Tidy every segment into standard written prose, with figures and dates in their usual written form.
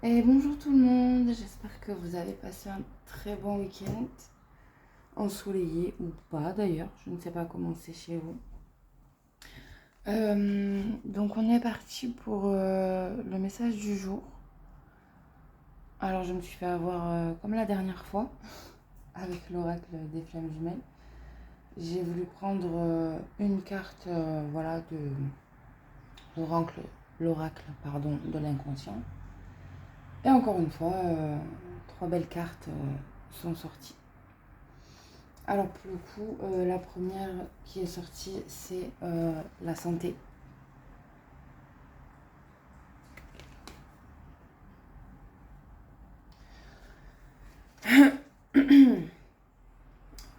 Et bonjour tout le monde, j'espère que vous avez passé un très bon week-end, ensoleillé ou pas d'ailleurs, je ne sais pas comment c'est chez vous. Donc on est parti pour le message du jour. Alors je me suis fait avoir comme la dernière fois avec l'oracle des flammes jumelles. J'ai voulu prendre une carte voilà, de l'oracle de l'inconscient. Et encore une fois, trois belles cartes sont sorties. Alors pour le coup, la première qui est sortie, c'est la santé.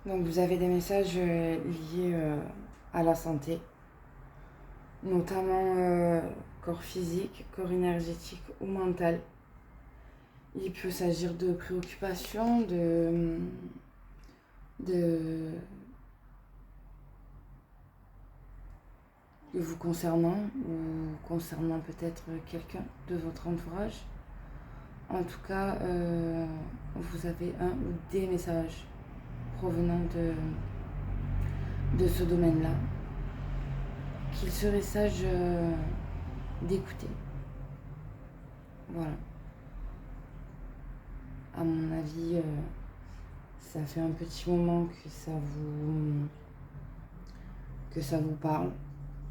Donc vous avez des messages liés à la santé, notamment corps physique, corps énergétique ou mental. Il peut s'agir de préoccupations, de vous concernant ou concernant peut-être quelqu'un de votre entourage. En tout cas, vous avez un ou des messages provenant de ce domaine-là qu'il serait sage d'écouter. Voilà. À mon avis, ça fait un petit moment que ça vous parle,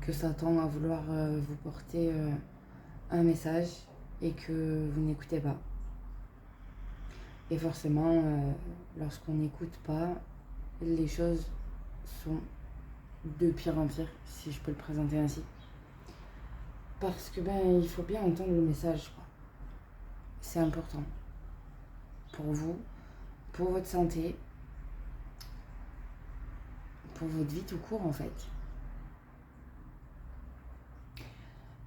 que ça tend à vouloir vous porter un message et que vous n'écoutez pas. Et forcément, lorsqu'on n'écoute pas, les choses sont de pire en pire, si je peux le présenter ainsi. Parce que il faut bien entendre le message, quoi. C'est important. Pour vous, pour votre santé, pour votre vie tout court en fait.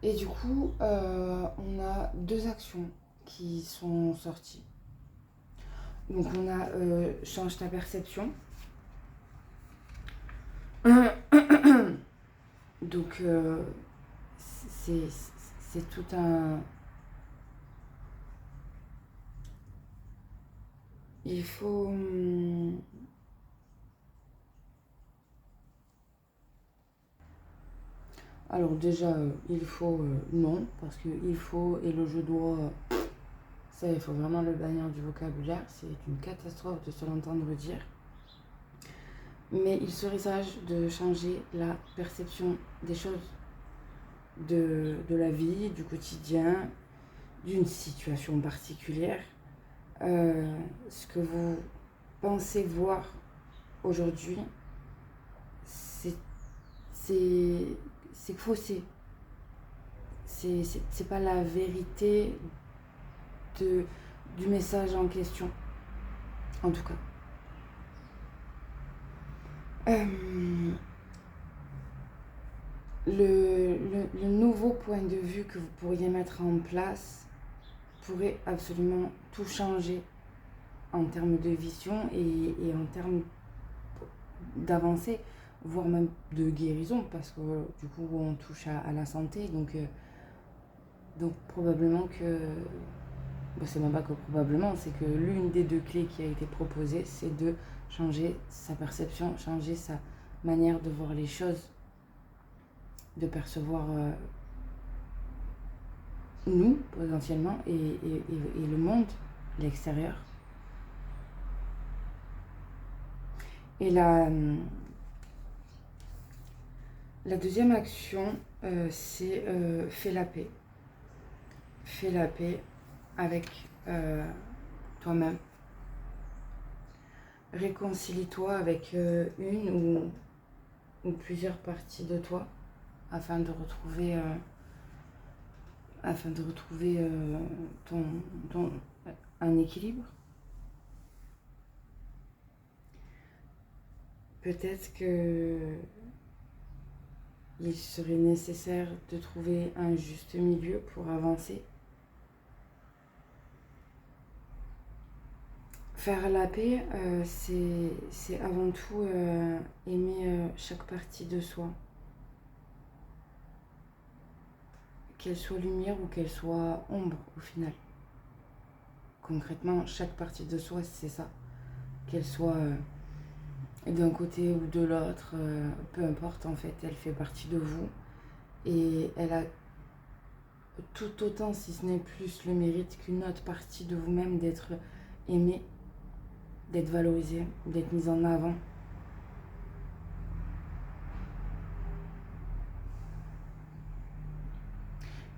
Et du coup, on a deux actions qui sont sorties. Donc on a change ta perception. Donc c'est tout un... Il faut... Alors déjà, il faut non, parce que il faut et le je dois, ça il faut vraiment le bannir du vocabulaire, c'est une catastrophe de se l'entendre dire. Mais il serait sage de changer la perception des choses, de la vie, du quotidien, d'une situation particulière. Ce que vous pensez voir aujourd'hui, c'est faussé. C'est pas la vérité du message en question, en tout cas. Le nouveau point de vue que vous pourriez mettre en place pourrait absolument tout changer en termes de vision et en termes d'avancée, voire même de guérison, parce que du coup on touche à la santé, donc probablement que, c'est même pas que probablement, c'est que l'une des deux clés qui a été proposée, c'est de changer sa perception, changer sa manière de voir les choses, de percevoir nous potentiellement et le monde, l'extérieur. Et la deuxième action, c'est fais la paix. Fais la paix avec toi-même. Réconcilie-toi avec une ou plusieurs parties de toi afin de retrouver un équilibre. Peut-être que il serait nécessaire de trouver un juste milieu pour avancer. Faire la paix, c'est avant tout aimer chaque partie de soi. Qu'elle soit lumière ou qu'elle soit ombre au final. concrètement, chaque partie de soi, c'est ça. Qu'elle soit d'un côté ou de l'autre, peu importe en fait, elle fait partie de vous. Et elle a tout autant, si ce n'est plus, le mérite qu'une autre partie de vous-même d'être aimée, d'être valorisée, d'être mise en avant.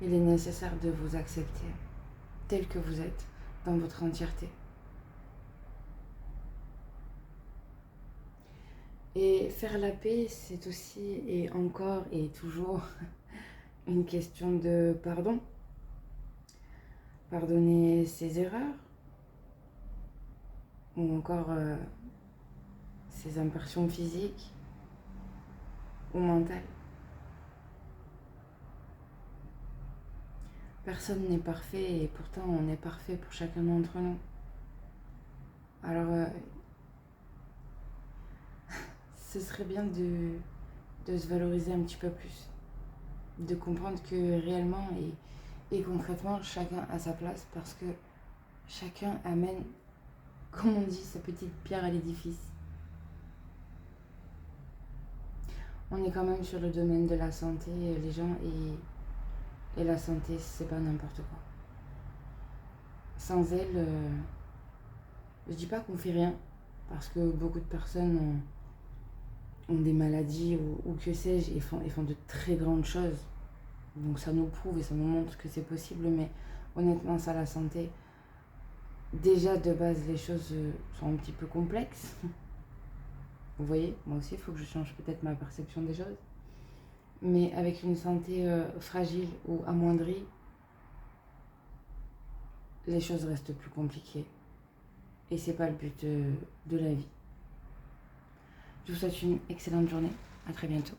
Il est nécessaire de vous accepter tel que vous êtes, dans votre entièreté. Et faire la paix, c'est aussi, et encore et toujours, une question de pardon. Pardonner ses erreurs, ou encore ses impressions physiques ou mentales. Personne n'est parfait et pourtant on est parfait pour chacun d'entre nous. Alors, ce serait bien de se valoriser un petit peu plus, de comprendre que réellement et concrètement, chacun a sa place parce que chacun amène, comme on dit, sa petite pierre à l'édifice. On est quand même sur le domaine de la santé, les gens, et la santé, c'est pas n'importe quoi. Sans elle, je dis pas qu'on fait rien, parce que beaucoup de personnes ont des maladies ou que sais-je, et font de très grandes choses. Donc ça nous prouve et ça nous montre que c'est possible, mais honnêtement, ça, la santé, déjà de base, les choses sont un petit peu complexes. Vous voyez, moi aussi, il faut que je change peut-être ma perception des choses. Mais avec une santé fragile ou amoindrie, les choses restent plus compliquées. Et c'est pas le but de la vie. Je vous souhaite une excellente journée. À très bientôt.